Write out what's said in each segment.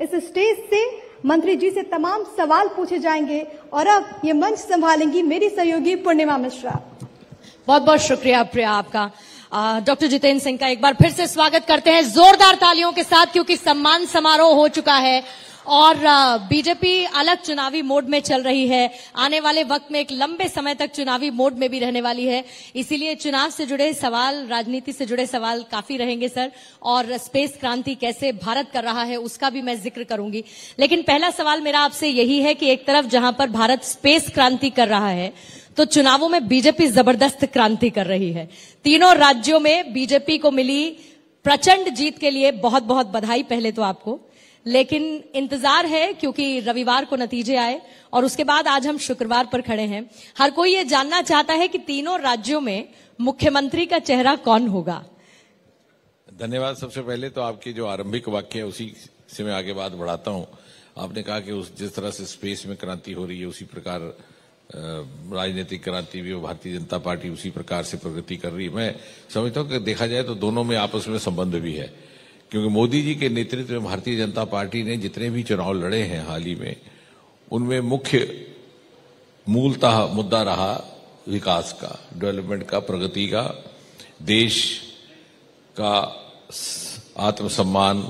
इस स्टेज से मंत्री जी से तमाम सवाल पूछे जाएंगे और अब ये मंच संभालेंगी मेरी सहयोगी पूर्णिमा मिश्रा। बहुत बहुत शुक्रिया प्रिया आपका। डॉक्टर जितेंद्र सिंह का एक बार फिर से स्वागत करते हैं जोरदार तालियों के साथ, क्योंकि सम्मान समारोह हो चुका है और बीजेपी अलग चुनावी मोड में चल रही है। आने वाले वक्त में एक लंबे समय तक चुनावी मोड में भी रहने वाली है, इसीलिए चुनाव से जुड़े सवाल, राजनीति से जुड़े सवाल काफी रहेंगे सर। और स्पेस क्रांति कैसे भारत कर रहा है उसका भी मैं जिक्र करूंगी। लेकिन पहला सवाल मेरा आपसे यही है कि एक तरफ जहां पर भारत स्पेस क्रांति कर रहा है, तो चुनावों में बीजेपी जबरदस्त क्रांति कर रही है। तीनों राज्यों में बीजेपी को मिली प्रचंड जीत के लिए बहुत बहुत बधाई पहले तो आपको। लेकिन इंतजार है, क्योंकि रविवार को नतीजे आए और उसके बाद आज हम शुक्रवार पर खड़े हैं। हर कोई ये जानना चाहता है कि तीनों राज्यों में मुख्यमंत्री का चेहरा कौन होगा। धन्यवाद। सबसे पहले तो आपके जो आरंभिक वाक्य है उसी से मैं आगे बात बढ़ाता हूं। आपने कहा कि जिस तरह से स्पेस में क्रांति हो रही है उसी प्रकार राजनीतिक क्रांति भी, भारतीय जनता पार्टी उसी प्रकार से प्रगति कर रही है। मैं समझता हूं कि देखा जाए तो दोनों में आपस में संबंध भी है, क्योंकि मोदी जी के नेतृत्व में भारतीय जनता पार्टी ने जितने भी चुनाव लड़े हैं हाल ही में, उनमें मुख्य मूलतः मुद्दा रहा विकास का, डेवलपमेंट का, प्रगति का, देश का आत्मसम्मान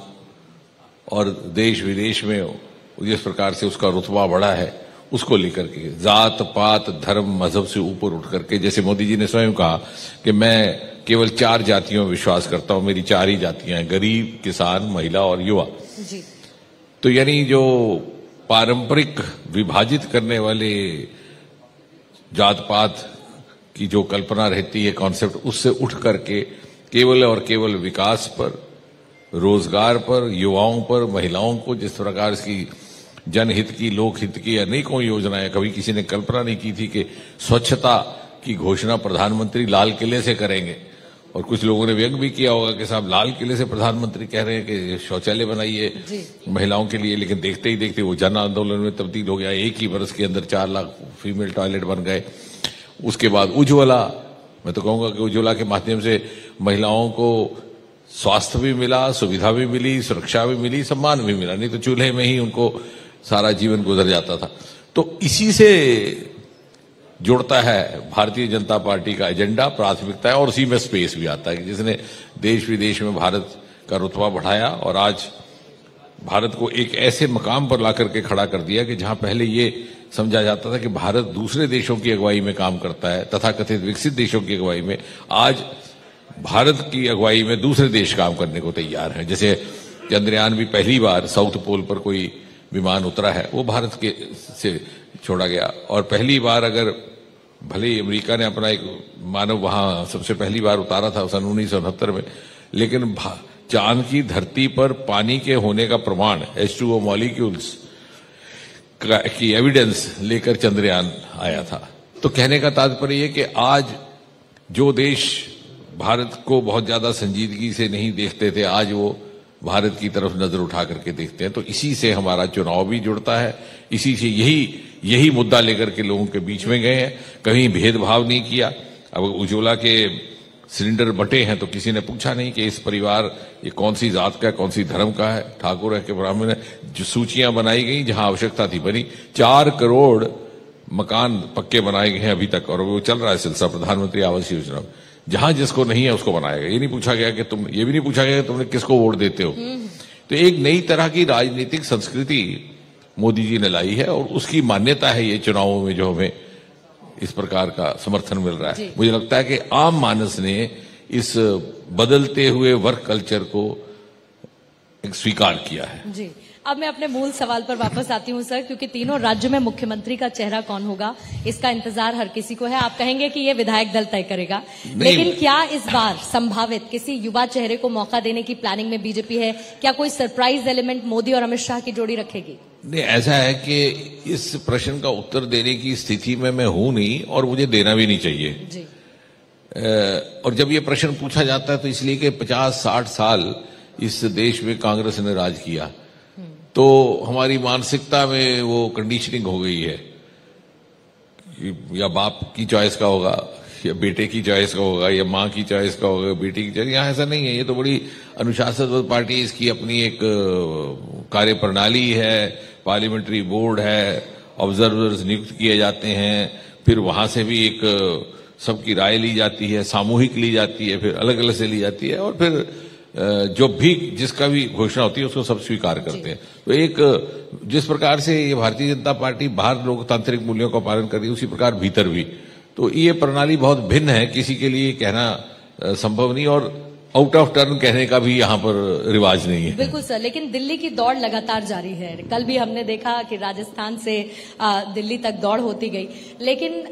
और देश विदेश में जिस प्रकार से उसका रुतबा बढ़ा है उसको लेकर के, जात पात धर्म मजहब से ऊपर उठ करके, जैसे मोदी जी ने स्वयं कहा कि मैं केवल 4 जातियों में विश्वास करता हूं, मेरी 4 ही जातियां हैं, गरीब, किसान, महिला और युवा जी। तो यानी जो पारंपरिक विभाजित करने वाले जात पात की जो कल्पना रहती है, कॉन्सेप्ट, उससे उठ करके केवल और केवल विकास पर, रोजगार पर, युवाओं पर, महिलाओं को जिस प्रकार की जनहित की, लोकहित की अनेकों योजनाएं, कभी किसी ने कल्पना नहीं की थी कि स्वच्छता की घोषणा प्रधानमंत्री लाल किले से करेंगे। और कुछ लोगों ने व्यंग भी किया होगा कि साहब लाल किले से प्रधानमंत्री कह रहे हैं कि शौचालय बनाइए महिलाओं के लिए, लेकिन देखते ही देखते वो जन आंदोलन में तब्दील हो गया। एक ही बरस के अंदर 4 लाख फीमेल टॉयलेट बन गए। उसके बाद उज्ज्वला, मैं तो कहूंगा कि उज्ज्वला के माध्यम से महिलाओं को स्वास्थ्य भी मिला, सुविधा भी मिली, सुरक्षा भी मिली, सम्मान भी मिला, नहीं तो चूल्हे में ही उनको सारा जीवन गुजर जाता था। तो इसी से जुड़ता है भारतीय जनता पार्टी का एजेंडा, प्राथमिकता है, और उसी में स्पेस भी आता है कि जिसने देश विदेश में भारत का रुतबा बढ़ाया और आज भारत को एक ऐसे मकाम पर ला करके खड़ा कर दिया कि जहां पहले ये समझा जाता था कि भारत दूसरे देशों की अगुवाई में काम करता है, तथाकथित विकसित देशों की अगुवाई में, आज भारत की अगुवाई में दूसरे देश काम करने को तैयार है। जैसे चंद्रयान भी पहली बार साउथ पोल पर कोई विमान उतरा है, वो भारत के से छोड़ा गया। और पहली बार अगर भले ही अमेरिका ने अपना एक मानव वहां सबसे पहली बार उतारा था सन 1969 में, लेकिन चांद की धरती पर पानी के होने का प्रमाण, H2O मॉलिक्यूल्स की एविडेंस लेकर चंद्रयान आया था। तो कहने का तात्पर्य ये कि आज जो देश भारत को बहुत ज्यादा संजीदगी से नहीं देखते थे, आज वो भारत की तरफ नजर उठा करके देखते हैं। तो इसी से हमारा चुनाव भी जुड़ता है, इसी से यही मुद्दा लेकर के लोगों के बीच में गए हैं, कहीं भेदभाव नहीं किया। अब उज्ज्वला के सिलेंडर बटे हैं तो किसी ने पूछा नहीं कि इस परिवार ये कौन सी जात का है, कौन सी धर्म का है, ठाकुर है कि ब्राह्मण है। जो सूचियां बनाई गई जहां आवश्यकता थी बनी। 4 करोड़ मकान पक्के बनाए गए हैं अभी तक, और वो चल रहा है सिलसिला प्रधानमंत्री आवास योजना। जहां जिसको नहीं है उसको बनाया गया। ये नहीं पूछा गया कि ये भी नहीं पूछा गया कि तुमने किसको वोट देते हो। तो एक नई तरह की राजनीतिक संस्कृति मोदी जी ने लाई है, और उसकी मान्यता है ये चुनावों में जो हमें इस प्रकार का समर्थन मिल रहा है। मुझे लगता है कि आम मानस ने इस बदलते हुए वर्क कल्चर को स्वीकार किया है। जी, अब मैं अपने मूल सवाल पर वापस आती हूं सर, क्योंकि तीनों राज्यों में मुख्यमंत्री का चेहरा कौन होगा इसका इंतजार हर किसी को है। आप कहेंगे कि ये विधायक दल तय करेगा, लेकिन क्या इस बार संभावित किसी युवा चेहरे को मौका देने की प्लानिंग में बीजेपी है? क्या कोई सरप्राइज एलिमेंट मोदी और अमित शाह की जोड़ी रखेगी? नहीं, ऐसा है कि इस प्रश्न का उत्तर देने की स्थिति में मैं हूं नहीं, और मुझे देना भी नहीं चाहिए जी। और जब ये प्रश्न पूछा जाता है तो इसलिए कि 50-60 साल इस देश में कांग्रेस ने राज किया, तो हमारी मानसिकता में वो कंडीशनिंग हो गई है, या बाप की चॉइस का होगा या बेटे की चॉइस का होगा या माँ की चॉइस का होगा, बेटी की चॉइस, यहाँ ऐसा नहीं है। ये तो बड़ी अनुशासित पार्टी है, इसकी अपनी एक कार्य प्रणाली है, पार्लियामेंट्री बोर्ड है, ऑब्जर्वर्स नियुक्त किए जाते हैं, फिर वहां से भी एक सबकी राय ली जाती है, सामूहिक ली जाती है, फिर अलग अलग से ली जाती है, और फिर जो भी जिसका भी घोषणा होती है उसको सब स्वीकार करते हैं। तो एक जिस प्रकार से ये भारतीय जनता पार्टी बाहर लोकतांत्रिक मूल्यों का पालन कर रही है, उसी प्रकार भीतर भी। तो ये प्रणाली बहुत भिन्न है, किसी के लिए कहना संभव नहीं, और आउट ऑफ टर्न कहने का भी यहाँ पर रिवाज नहीं है। बिल्कुल सर, लेकिन दिल्ली की दौड़ लगातार जारी है। कल भी हमने देखा कि राजस्थान से दिल्ली तक दौड़ होती गई, लेकिन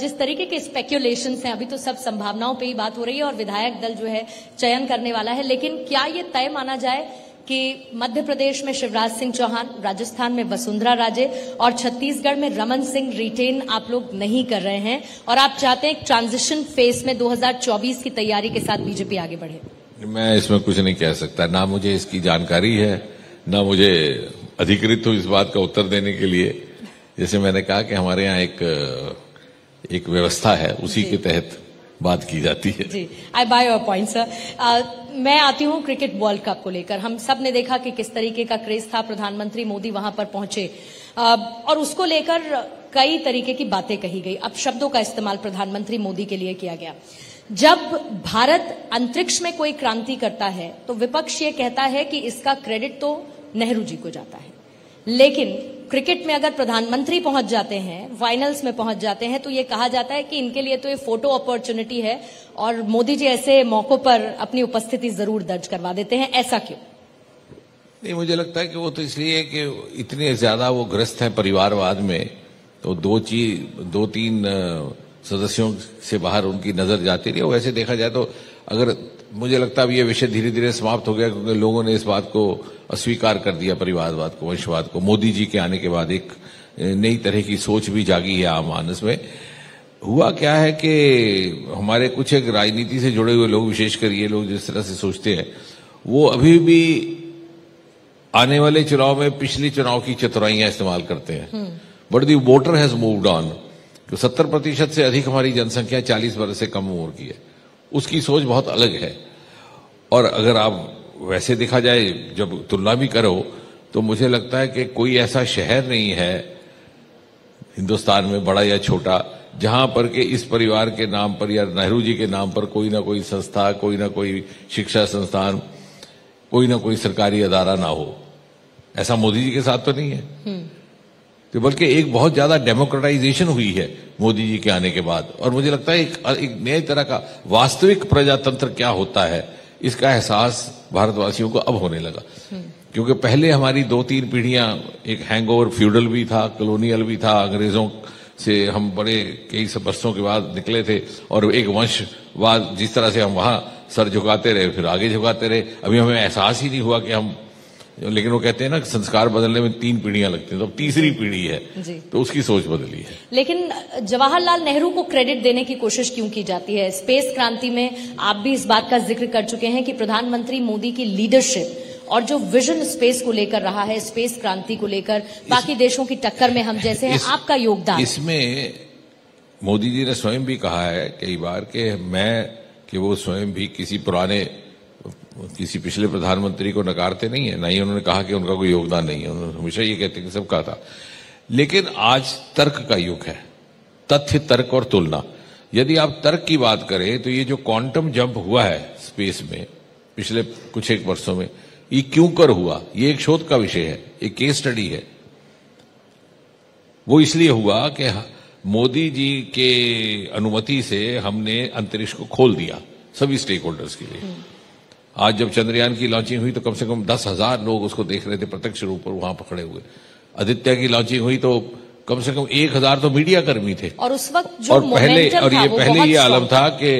जिस तरीके के स्पेक्यूलेशंस हैं, अभी तो सब संभावनाओं पे ही बात हो रही है और विधायक दल जो है चयन करने वाला है, लेकिन क्या ये तय माना जाए कि मध्य प्रदेश में शिवराज सिंह चौहान, राजस्थान में वसुंधरा राजे और छत्तीसगढ़ में रमन सिंह रिटेन आप लोग नहीं कर रहे हैं और आप चाहते हैं ट्रांजिशन फेज में 2024 की तैयारी के साथ बीजेपी आगे बढ़े? मैं इसमें कुछ नहीं कह सकता, ना मुझे इसकी जानकारी है, ना मुझे अधिकृत हूं इस बात का उत्तर देने के लिए। जैसे मैंने कहा कि हमारे यहाँ एक व्यवस्था है, उसी के तहत बात की जाती है। जी, आई बाय योर पॉइंट सर। मैं आती हूँ क्रिकेट वर्ल्ड कप को लेकर। हम सब ने देखा कि किस तरीके का क्रेज था, प्रधानमंत्री मोदी वहां पर पहुंचे और उसको लेकर कई तरीके की बातें कही गई। अब शब्दों का इस्तेमाल प्रधानमंत्री मोदी के लिए किया गया। जब भारत अंतरिक्ष में कोई क्रांति करता है तो विपक्ष ये कहता है कि इसका क्रेडिट तो नेहरू जी को जाता है, लेकिन क्रिकेट में अगर प्रधानमंत्री पहुंच जाते हैं, फाइनल्स में पहुंच जाते हैं, तो ये कहा जाता है कि इनके लिए तो ये फोटो अपॉर्चुनिटी है और मोदी जी ऐसे मौकों पर अपनी उपस्थिति जरूर दर्ज करवा देते हैं। ऐसा क्यों? नहीं, मुझे लगता है कि वो तो इसलिए कि इतने ज्यादा वो ग्रस्त हैं परिवारवाद में, तो दो तीन सदस्यों से बाहर उनकी नजर जाती रही। वैसे देखा जाए तो अगर मुझे लगता है अब ये विषय धीरे धीरे समाप्त हो गया, क्योंकि लोगों ने इस बात को अस्वीकार कर दिया, परिवारवाद को, वंशवाद को। मोदी जी के आने के बाद एक नई तरह की सोच भी जागी है आम मानस में। हुआ क्या है कि हमारे कुछ एक राजनीति से जुड़े हुए लोग, विशेषकर ये लोग जिस तरह से सोचते हैं, वो अभी भी आने वाले चुनाव में पिछले चुनाव की चतुराइयां इस्तेमाल करते हैं। But the voter has moved on. तो 70% से अधिक हमारी जनसंख्या 40 वर्ष से कम उम्र की है, उसकी सोच बहुत अलग है। और अगर आप वैसे देखा जाए, जब तुलना भी करो, तो मुझे लगता है कि कोई ऐसा शहर नहीं है हिंदुस्तान में, बड़ा या छोटा, जहां पर के इस परिवार के नाम पर या नेहरू जी के नाम पर कोई ना कोई संस्था, कोई ना कोई शिक्षा संस्थान, कोई ना कोई सरकारी अदारा ना हो। ऐसा मोदी जी के साथ तो नहीं है। तो बल्कि एक बहुत ज्यादा डेमोक्रेटाइजेशन हुई है मोदी जी के आने के बाद, और मुझे लगता है एक नए तरह का वास्तविक प्रजातंत्र क्या होता है, इसका एहसास भारतवासियों को अब होने लगा। क्योंकि पहले हमारी 2-3 पीढ़ियां, एक हैंगओवर फ्यूडल भी था, कॉलोनियल भी था, अंग्रेजों से हम बड़े कई वर्षों के बाद निकले थे, और एक वंशवाद, जिस तरह से हम वहां सर झुकाते रहे, फिर आगे झुकाते रहे। अभी हमें एहसास ही नहीं हुआ कि हम, लेकिन वो कहते हैं ना, संस्कार बदलने में 3 पीढ़ियां लगती हैं, तो अब तीसरी पीढ़ी है, तो उसकी सोच बदली है। लेकिन जवाहरलाल नेहरू को क्रेडिट देने की कोशिश क्यों की जाती है? स्पेस क्रांति में आप भी इस बात का जिक्र कर चुके हैं कि प्रधानमंत्री मोदी की लीडरशिप और जो विजन स्पेस को लेकर रहा है, स्पेस क्रांति को लेकर बाकी देशों की टक्कर में हम जैसे हैं, आपका योगदान इसमें। मोदी जी ने स्वयं भी कहा है कई बार कि वो स्वयं भी किसी पिछले प्रधानमंत्री को नकारते नहीं है, ना ही उन्होंने कहा कि उनका कोई योगदान नहीं है। उन्होंने हमेशा ये कहते कि सबका था। लेकिन आज तर्क का युग है, तथ्य, तर्क और तुलना। यदि आप तर्क की बात करें तो ये जो क्वांटम जंप हुआ है स्पेस में पिछले कुछ एक वर्षों में, ये क्यों कर हुआ, ये एक शोध का विषय है, एक केस स्टडी है। वो इसलिए हुआ कि मोदी जी के अनुमति से हमने अंतरिक्ष को खोल दिया सभी स्टेक होल्डर्स के लिए। आज जब चंद्रयान की लॉन्चिंग हुई तो कम से कम 10,000 लोग उसको देख रहे थे प्रत्यक्ष रूप पर वहां पकड़े हुए। आदित्य की लॉन्चिंग हुई तो कम से कम 1,000 तो मीडिया कर्मी थे। और उस वक्त जो पहले ये आलम था कि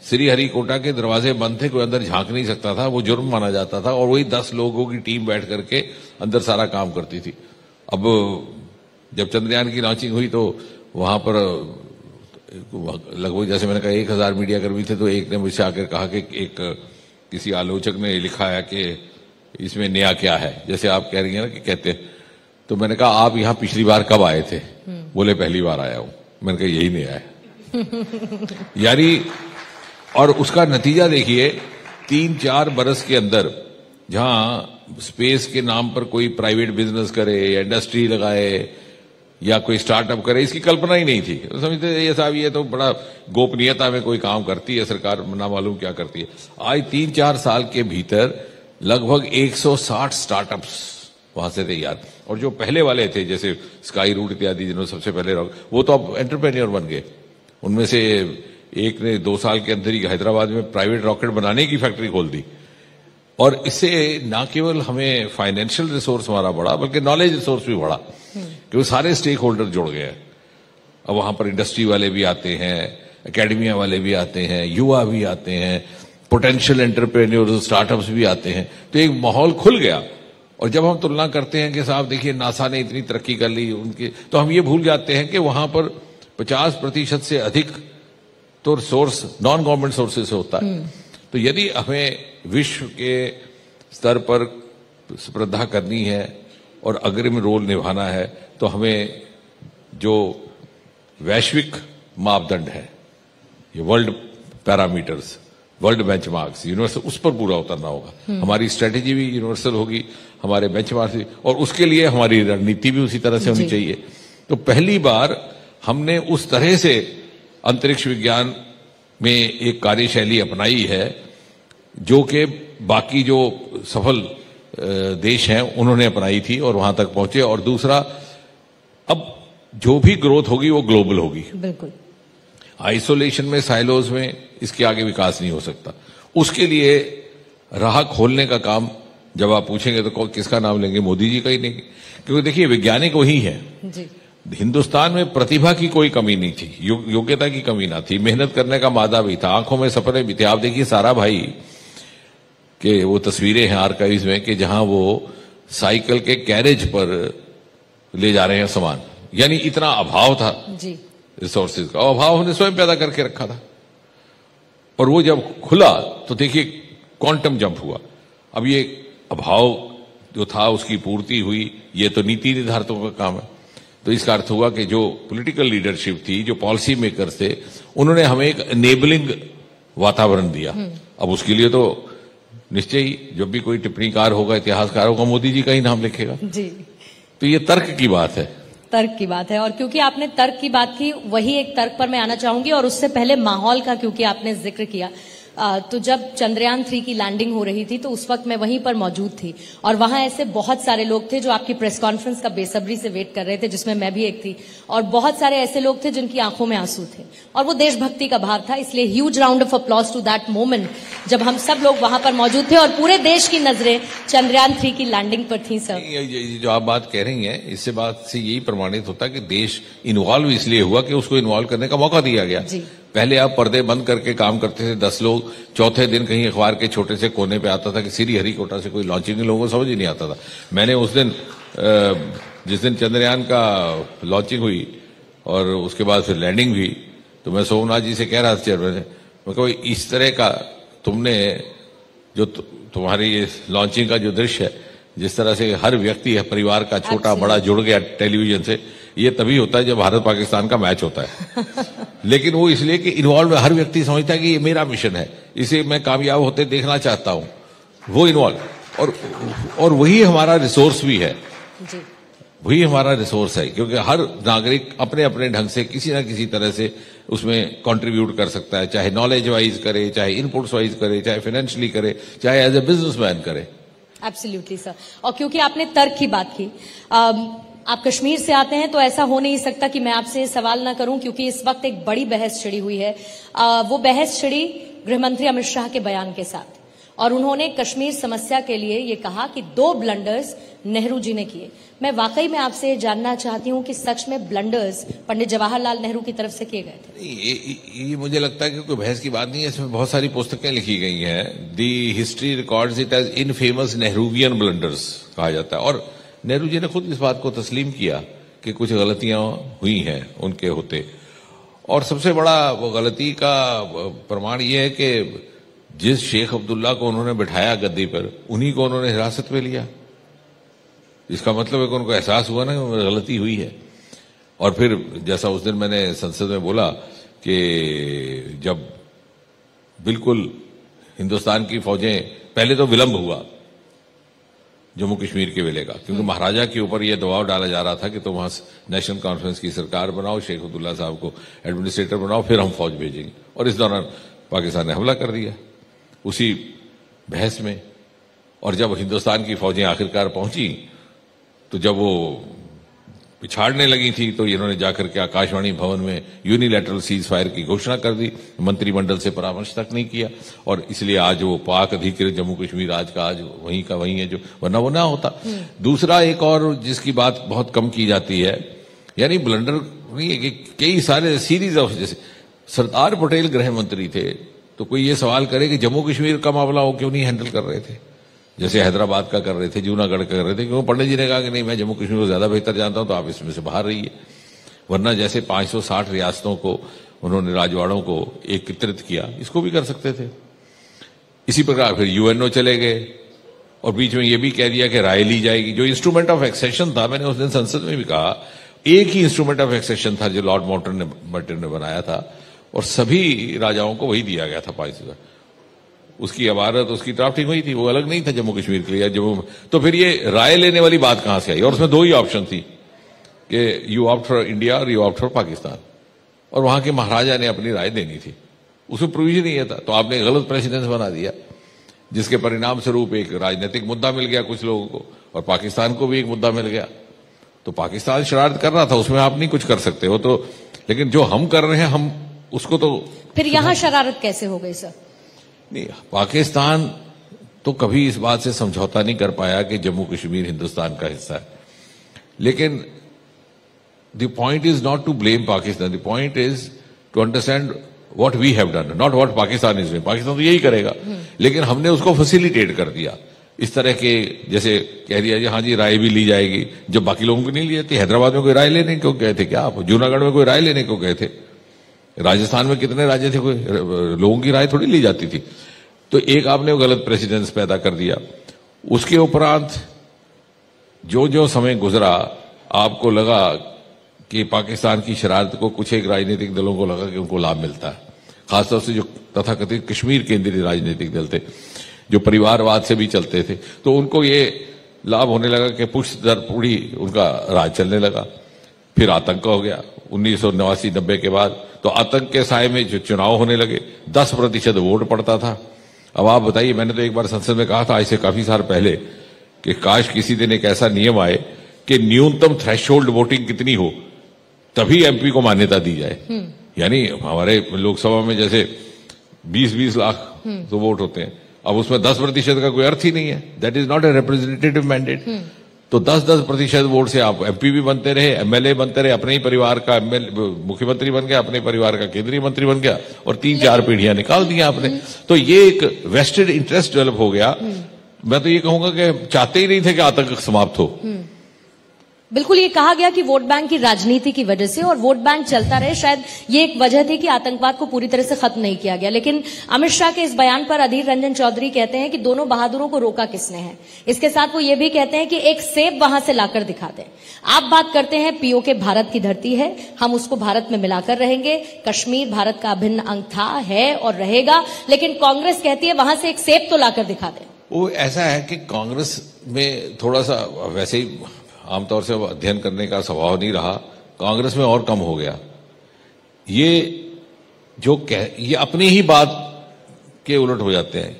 श्रीहरिकोटा के दरवाजे बंद थे, कोई अंदर झांक नहीं सकता था, वो जुर्म माना जाता था, और वही 10 लोगों की टीम बैठ करके अंदर सारा काम करती थी। अब जब चंद्रयान की लॉन्चिंग हुई तो वहां पर लगभग, जैसे मैंने कहा, 1,000 मीडिया कर्मी थे। तो एक ने मुझसे आकर कहा कि किसी आलोचक ने लिखा है कि इसमें नया क्या है, जैसे आप कह रही हैं ना कि कहते हैं। तो मैंने कहा, आप यहाँ पिछली बार कब आए थे? बोले पहली बार आया हूं। मैंने कहा यही नया है। यानी, और उसका नतीजा देखिए, 3-4 बरस के अंदर जहां स्पेस के नाम पर कोई प्राइवेट बिजनेस करे या इंडस्ट्री लगाए या कोई स्टार्टअप करे, इसकी कल्पना ही नहीं थी। तो समझते ये साहब ये तो बड़ा गोपनीयता में कोई काम करती है सरकार, ना मालूम क्या करती है। आज 3-4 साल के भीतर लगभग 160 स्टार्टअप्स वहां से तैयार, और जो पहले वाले थे जैसे स्काई रूट इत्यादि जिन्होंने सबसे पहले वो तो अब एंटरप्रेन्योर बन गए। उनमें से एक ने 2 साल के अंदर ही हैदराबाद में प्राइवेट रॉकेट बनाने की फैक्ट्री खोल दी। और इससे ना केवल हमें फाइनेंशियल रिसोर्स हमारा बढ़ा, बल्कि नॉलेज रिसोर्स भी बढ़ा, क्योंकि सारे स्टेक होल्डर जुड़ गए हैं। अब वहां पर इंडस्ट्री वाले भी आते हैं, एकेडमिया वाले भी आते हैं, युवा भी आते हैं, पोटेंशियल एंटरप्रेन्योर स्टार्टअप्स भी आते हैं, तो एक माहौल खुल गया। और जब हम तुलना करते हैं कि साहब देखिए नासा ने इतनी तरक्की कर ली उनके, तो हम ये भूल जाते हैं कि वहां पर 50% से अधिक तो सोर्स नॉन गवर्नमेंट सोर्सेज से होता है। तो यदि हमें विश्व के स्तर पर स्पर्धा करनी है और अग्रिम रोल निभाना है, तो हमें जो वैश्विक मापदंड है, ये world parameters, world benchmarks, universal, उस पर पूरा उतरना होगा। हमारी स्ट्रेटेजी भी यूनिवर्सल होगी, हमारे बेंचमार्क्स भी, और उसके लिए हमारी रणनीति भी उसी तरह से होनी चाहिए। तो पहली बार हमने उस तरह से अंतरिक्ष विज्ञान में एक कार्यशैली अपनाई है जो कि बाकी जो सफल देश हैं उन्होंने अपनाई थी और वहां तक पहुंचे। और दूसरा, अब जो भी ग्रोथ होगी वो ग्लोबल होगी। बिल्कुल, आइसोलेशन में, साइलोज में इसके आगे विकास नहीं हो सकता। उसके लिए राह खोलने का काम जब आप पूछेंगे तो किसका नाम लेंगे? मोदी जी का ही नहीं, क्योंकि देखिए वैज्ञानिक वही है जी। हिंदुस्तान में प्रतिभा की कोई कमी नहीं थी, योग्यता की कमी ना थी, मेहनत करने का मादा भी था, आंखों में सपने भी थे। आप देखिए सारा भाई के वो तस्वीरें हैं आर्काइव्स में कि जहां वो साइकिल के कैरेज पर ले जा रहे हैं सामान, यानी इतना अभाव था जी रिसोर्सेज का, अभाव हमने स्वयं पैदा करके रखा था। और वो जब खुला तो देखिए क्वांटम जंप हुआ। अब ये अभाव जो था उसकी पूर्ति हुई, ये तो नीति निर्धारकों का काम है। तो इसका अर्थ हुआ कि जो पॉलिटिकल लीडरशिप थी, जो पॉलिसी मेकर्स थे, उन्होंने हमें एक एनेबलिंग वातावरण दिया। अब उसके लिए तो निश्चय ही जब भी कोई टिप्पणीकार होगा, इतिहासकार होगा, मोदी जी का ही नाम लिखेगा जी। तो ये तर्क की बात है, तर्क की बात है। और क्योंकि आपने तर्क की बात की, वही एक तर्क पर मैं आना चाहूंगी। और उससे पहले माहौल का क्योंकि आपने जिक्र किया, तो जब चंद्रयान 3 की लैंडिंग हो रही थी तो उस वक्त मैं वहीं पर मौजूद थी और वहां ऐसे बहुत सारे लोग थे जो आपकी प्रेस कॉन्फ्रेंस का बेसब्री से वेट कर रहे थे, जिसमें मैं भी एक थी। और बहुत सारे ऐसे लोग थे जिनकी आंखों में आंसू थे और वो देशभक्ति का भाव था। इसलिए huge round of applause to that moment जब हम सब लोग वहां पर मौजूद थे और पूरे देश की नजरें चंद्रयान 3 की लैंडिंग पर थी। सर, जो आप बात कह रही हैं, इससे बात से यही प्रमाणित होता है कि देश इन्वॉल्व इसलिए हुआ कि उसको इन्वॉल्व करने का मौका दिया गया। पहले आप पर्दे बंद करके काम करते थे, 10 लोग, चौथे दिन कहीं अखबार के छोटे से कोने पे आता था कि श्री हरिकोटा से कोई लॉन्चिंग, लोगों को समझ ही नहीं आता था। मैंने उस दिन जिस दिन चंद्रयान का लॉन्चिंग हुई और उसके बाद फिर लैंडिंग हुई, तो मैं सोमनाथ जी से कह रहा था चेयरमैन से, मैं कोई इस तरह का तुमने जो तुम्हारी ये लॉन्चिंग का जो दृश्य है, जिस तरह से हर व्यक्ति है, परिवार का छोटा बड़ा जुड़ गया टेलीविजन से, ये तभी होता है जब भारत पाकिस्तान का मैच होता है। लेकिन वो इसलिए कि इन्वॉल्व, हर व्यक्ति समझता है कि ये मेरा मिशन है, इसे मैं कामयाब होते देखना चाहता हूं, वो इन्वॉल्व। और वही हमारा रिसोर्स भी है जी। वही हमारा रिसोर्स है, क्योंकि हर नागरिक अपने अपने ढंग से किसी ना किसी तरह से उसमें कंट्रीब्यूट कर सकता है, चाहे नॉलेज वाइज करे, चाहे इनपुट्स वाइज करे, चाहे फाइनेंशियली करे, चाहे एज ए बिजनेसमैन करे। Absolutely sir. और क्योंकि आपने तर्क की बात की, आप कश्मीर से आते हैं तो ऐसा हो नहीं सकता कि मैं आपसे सवाल ना करूं, क्योंकि इस वक्त एक बड़ी बहस छिड़ी हुई है। वो बहस छिड़ी गृहमंत्री अमित शाह के बयान के साथ, और उन्होंने कश्मीर समस्या के लिए ये कहा कि 2 ब्लंडर्स नेहरू जी ने किए। मैं वाकई में आपसे जानना चाहती हूं कि सच में ब्लंडर्स पंडित जवाहरलाल नेहरू की तरफ से किए गए थे? ये मुझे लगता है कि कोई बहस की बात नहीं है, इसमें बहुत सारी पुस्तकें लिखी गई हैं। The history records it as infamous Nehruvian blunders कहा जाता है। और नेहरू जी ने खुद इस बात को तस्लीम किया कि कुछ गलतियां हुई हैं उनके होते। और सबसे बड़ा वो गलती का प्रमाण ये है कि जिस शेख अब्दुल्ला को उन्होंने बिठाया गद्दी पर, उन्हीं को उन्होंने हिरासत में लिया। इसका मतलब है कि उनको एहसास हुआ ना कि गलती हुई है। और फिर जैसा उस दिन मैंने संसद में बोला कि जब बिल्कुल हिंदुस्तान की फौजें, पहले तो विलंब हुआ जम्मू कश्मीर के विलय का, क्योंकि महाराजा के ऊपर यह दबाव डाला जा रहा था कि तुम वहां नेशनल कॉन्फ्रेंस की सरकार बनाओ, शेख अब्दुल्ला साहब को एडमिनिस्ट्रेटर बनाओ, फिर हम फौज भेजेंगे। और इस दौरान पाकिस्तान ने हमला कर दिया उसी बहस में। और जब हिंदुस्तान की फौजें आखिरकार पहुंची, तो जब वो पिछाड़ने लगी थी, तो इन्होंने जाकर के आकाशवाणी भवन में यूनिलैटरल सीज फायर की घोषणा कर दी, मंत्रिमंडल से परामर्श तक नहीं किया। और इसलिए आज वो पाक अधिकृत जम्मू कश्मीर आज का आज वहीं का वहीं है, जो वरना वो ना होता। दूसरा एक और जिसकी बात बहुत कम की जाती है, यानी ब्लंडर नहीं है कि कई सारे सीरीज ऑफ, जैसे सरदार पटेल गृह मंत्री थे, तो कोई ये सवाल करे कि जम्मू कश्मीर का मामला वो क्यों नहीं हैंडल कर रहे थे, जैसे हैदराबाद का कर रहे थे, जूनागढ़ का कर रहे थे, क्योंकि पंडित जी ने कहा कि नहीं, मैं जम्मू कश्मीर को ज्यादा बेहतर जानता हूं, तो आप इसमें से बाहर रहिए। वरना जैसे 560 रियासतों को उन्होंने, राजवाड़ों को एकत्रित किया, इसको भी कर सकते थे। इसी प्रकार फिर यूएनओ चले गए और बीच में ये भी कह दिया कि राय ली जाएगी। जो इंस्ट्रूमेंट ऑफ एक्सेशन था, मैंने उस दिन संसद में भी कहा, एक ही इंस्ट्रूमेंट ऑफ एक्सेशन था जो लॉर्ड माउंटबेटन ने बनाया था, और सभी राजाओं को वही दिया गया था 5,000। उसकी इबारत, उसकी ड्राफ्टिंग हुई थी, वो अलग नहीं था जम्मू कश्मीर के लिए। जम्मू तो फिर ये राय लेने वाली बात कहां से आई? और उसमें दो ही ऑप्शन थी कि यू ऑप्ट फॉर इंडिया और यू ऑप्ट फॉर पाकिस्तान, और वहां के महाराजा ने अपनी राय देनी थी, उसमें प्रोविजन नहीं था। तो आपने गलत प्रेसिडेंस बना दिया, जिसके परिणाम स्वरूप एक राजनीतिक मुद्दा मिल गया कुछ लोगों को, और पाकिस्तान को भी एक मुद्दा मिल गया। तो पाकिस्तान शरारत कर रहा था, उसमें आप नहीं कुछ कर सकते हो। तो लेकिन जो हम कर रहे हैं, हम उसको तो फिर यहां शरारत कैसे हो गई सर? नहीं, पाकिस्तान तो कभी इस बात से समझौता नहीं कर पाया कि जम्मू कश्मीर हिंदुस्तान का हिस्सा है। लेकिन the point is not to blame Pakistan, the point is to understand what we have done, not what Pakistan is doing. Pakistan तो यही करेगा, लेकिन हमने उसको फैसिलिटेट कर दिया इस तरह के, जैसे कह दिया जी हाँ जी राय भी ली जाएगी, जब बाकी लोगों को नहीं ली जाती। हैदराबाद में कोई राय लेने क्यों गए थे क्या आप? जूनागढ़ में कोई राय लेने क्यों गए थे? राजस्थान में कितने राज्य थे, कोई लोगों की राय थोड़ी ली जाती थी। तो एक आपने वो गलत प्रेसिडेंस पैदा कर दिया। उसके उपरांत जो जो समय गुजरा, आपको लगा कि पाकिस्तान की शरारत को कुछ एक राजनीतिक दलों को लगा कि उनको लाभ मिलता है, खासतौर से जो तथाकथित कश्मीर केंद्रीय राजनीतिक दल थे, जो परिवारवाद से भी चलते थे, तो उनको ये लाभ होने लगा कि पुष्ट दर पूरी उनका राज चलने लगा। फिर आतंक हो गया 1989-90 के बाद, तो आतंक के साए में जो चुनाव होने लगे, 10% वोट पड़ता था। अब आप बताइए, मैंने तो एक बार संसद में कहा था आज से काफी साल पहले कि काश किसी दिन एक ऐसा नियम आए कि न्यूनतम थ्रेशोल्ड वोटिंग कितनी हो, तभी एमपी को मान्यता दी जाए। यानी हमारे लोकसभा में जैसे 20-20 लाख तो वोट होते हैं, अब उसमें 10% का कोई अर्थ ही नहीं है। That is not a representative mandate. तो 10% वोट से आप एमपी भी बनते रहे, एमएलए बनते रहे, अपने ही परिवार का मुख्यमंत्री बन गया, अपने परिवार का केंद्रीय मंत्री बन गया, और 3-4 पीढ़ियां निकाल दी आपने। तो ये एक वेस्टेड इंटरेस्ट डेवलप हो गया। मैं तो ये कहूंगा कि चाहते ही नहीं थे कि आतंक समाप्त हो। बिल्कुल, ये कहा गया कि वोट बैंक की राजनीति की वजह से, और वोट बैंक चलता रहे, शायद ये एक वजह थी कि आतंकवाद को पूरी तरह से खत्म नहीं किया गया। लेकिन अमित शाह के इस बयान पर अधीर रंजन चौधरी कहते हैं कि दोनों बहादुरों को रोका किसने है। इसके साथ वो ये भी कहते हैं कि एक सेब वहां से लाकर दिखा दें। आप बात करते हैं पीओके भारत की धरती है, हम उसको भारत में मिलाकर रहेंगे, कश्मीर भारत का अभिन्न अंग था, है और रहेगा। लेकिन कांग्रेस कहती है वहां से एक सेब तो लाकर दिखा दें। वो ऐसा है कि कांग्रेस में थोड़ा सा वैसे ही आमतौर से अध्ययन करने का स्वभाव नहीं रहा, कांग्रेस में और कम हो गया। ये ये अपनी ही बात के उलट हो जाते हैं।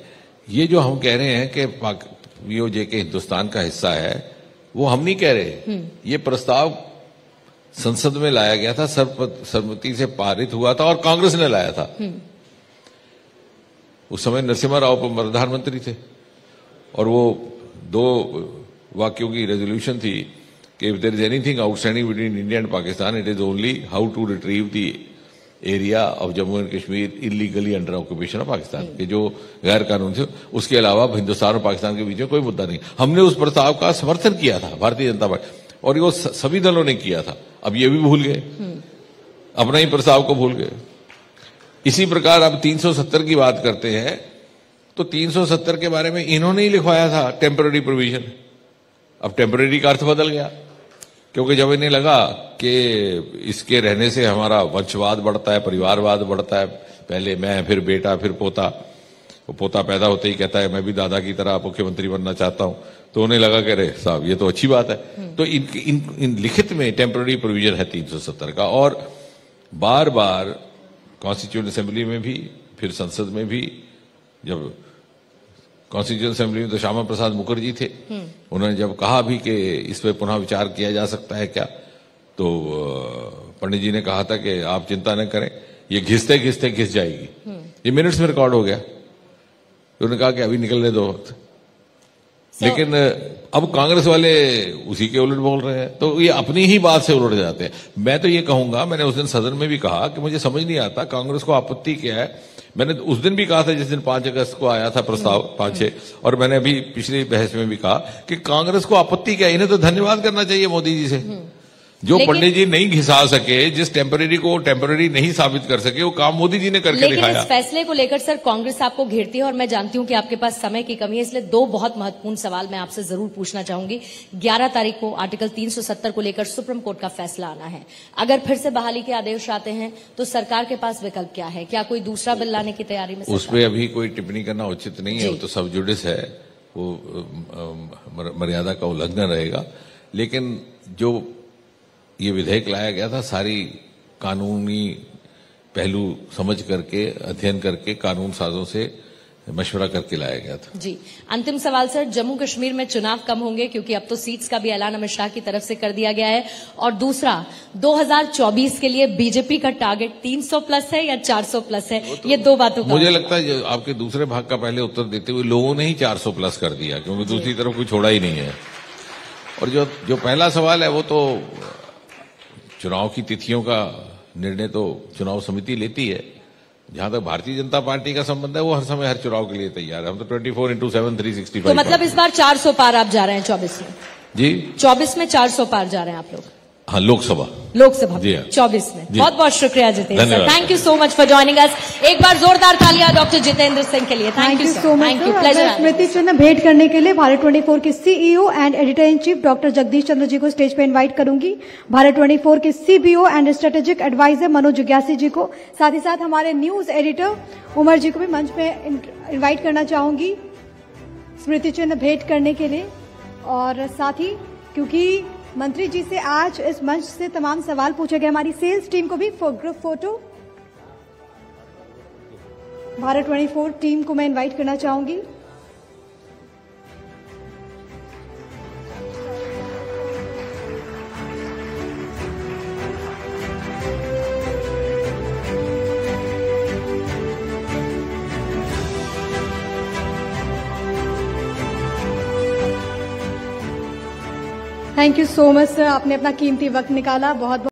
ये जो हम कह रहे हैं कि पीओजे के हिंदुस्तान का हिस्सा है, वो हम नहीं कह रहे। ये प्रस्ताव संसद में लाया गया था, सर्वसम्मति से पारित हुआ था, और कांग्रेस ने लाया था। उस समय नरसिम्हा राव प्रधानमंत्री थे, और वो 2 वाक्यों की रेजोल्यूशन थी कि if there is anything outstanding between India and Pakistan, it is only how to retrieve the area of Jammu and Kashmir illegally under occupation of Pakistan, के जो गैर कानूनी थे, उसके अलावा हिंदुस्तान और पाकिस्तान के बीच में कोई मुद्दा नहीं। हमने उस प्रस्ताव का समर्थन किया था, भारतीय जनता पार्टी, और वो सभी दलों ने किया था। अब ये भी भूल गए, अपना ही प्रस्ताव को भूल गए। इसी प्रकार अब 370 की बात करते हैं, तो 370 के बारे में इन्होंने ही लिखवाया था टेम्पररी प्रोविजन। अब टेम्पररी का अर्थ बदल गया। क्योंकि जब इन्हें लगा कि इसके रहने से हमारा वंशवाद बढ़ता है, परिवारवाद बढ़ता है, पहले मैं, फिर बेटा, फिर पोता, वो पोता पैदा होते ही कहता है मैं भी दादा की तरह मुख्यमंत्री बनना चाहता हूं, तो उन्हें लगा कि अरे साहब ये तो अच्छी बात है। तो इन लिखित में टेम्पररी प्रोविजन है 370 का, और बार बार कॉन्स्टिट्यूएंट असेंबली में भी, फिर संसद में भी, जब कॉन्स्टिट्यूएंट असेंबली में तो श्यामा प्रसाद मुखर्जी थे, उन्होंने जब कहा भी कि इस पर पुनः विचार किया जा सकता है क्या, तो पंडित जी ने कहा था कि आप चिंता न करें, ये घिसते घिसते घिस जाएगी। ये मिनट्स में रिकॉर्ड हो गया। तो उन्होंने कहा कि अभी निकलने दो वक्त। लेकिन अब कांग्रेस वाले उसी के उलट बोल रहे हैं, तो ये अपनी ही बात से उलट जाते हैं। मैं तो ये कहूंगा, मैंने उस दिन सदन में भी कहा कि मुझे समझ नहीं आता कांग्रेस को आपत्ति क्या है। मैंने उस दिन भी कहा था जिस दिन 5 अगस्त को आया था प्रस्ताव 5-6, और मैंने अभी पिछली बहस में भी कहा कि कांग्रेस को आपत्ति क्या है, इन्हें तो धन्यवाद करना चाहिए मोदी जी से, जो पंडित जी नहीं घिसा सके, जिस टेम्पररी को टेम्पररी नहीं साबित कर सके, वो काम मोदी जी ने करके दिखाया। लेकिन इस फैसले को लेकर सर कांग्रेस आपको घेरती है, और मैं जानती हूं कि आपके पास समय की कमी है, इसलिए 2 बहुत महत्वपूर्ण सवाल मैं आपसे जरूर पूछना चाहूंगी। 11 तारीख को आर्टिकल 370 को लेकर सुप्रीम कोर्ट का फैसला आना है। अगर फिर से बहाली के आदेश आते हैं तो सरकार के पास विकल्प क्या है? क्या कोई दूसरा बिल लाने की तैयारी में? उस पर अभी कोई टिप्पणी करना उचित नहीं है, वो तो सब जुडिस है, वो मर्यादा का उल्लंघन रहेगा। लेकिन जो ये विधेयक लाया गया था, सारी कानूनी पहलू समझ करके, अध्ययन करके, कानून साजों से मशवरा करके लाया गया था। जी, अंतिम सवाल सर, जम्मू कश्मीर में चुनाव कम होंगे क्योंकि अब तो सीट्स का भी ऐलान अमित शाह की तरफ से कर दिया गया है, और दूसरा 2024 के लिए बीजेपी का टारगेट 300 प्लस है या 400 प्लस है? ये 2 बातों का मुझे लगता है आपके दूसरे भाग का पहले उत्तर देते हुए लोगों ने ही 400 प्लस कर दिया, क्योंकि दूसरी तरफ कोई छोड़ा ही नहीं है। और जो पहला सवाल है वो तो चुनाव की तिथियों का निर्णय तो चुनाव समिति लेती है। जहां तक भारतीय जनता पार्टी का संबंध है, वो हर समय हर चुनाव के लिए तैयार है। हम तो 24/7 365। तो मतलब इस बार 400 पार आप जा रहे हैं 24 में? जी, 24 में 400 पार जा रहे हैं आप लोग? हाँ, लोकसभा जी हाँ। 24 में। बहुत बहुत शुक्रिया Jitendra sir, thank you so much for joining us. एक बार जोरदार तालियां डॉक्टर जितेंद्र सिंह के लिए। Thank you so much. Thank you, pleasure. स्मृति चिन्ह भेंट करने के लिए भारत 24 के CEO and editor in chief doctor Jagdish Chandra ji को स्टेज पे इनवाइट करूंगी। भारत 24 के CBO and strategic advisor Manoj जुग्यासी जी को, साथ ही साथ हमारे न्यूज एडिटर उमर जी को भी मंच पे इन्वाइट करना चाहूंगी स्मृति चिन्ह भेंट करने के लिए। और साथ ही क्योंकि मंत्री जी से आज इस मंच से तमाम सवाल पूछे गए, हमारी सेल्स टीम को भी ग्रुप फोटो भारत 24 टीम को मैं इनवाइट करना चाहूंगी। Thank you so much sir, आपने अपना कीमती वक्त निकाला। बहुत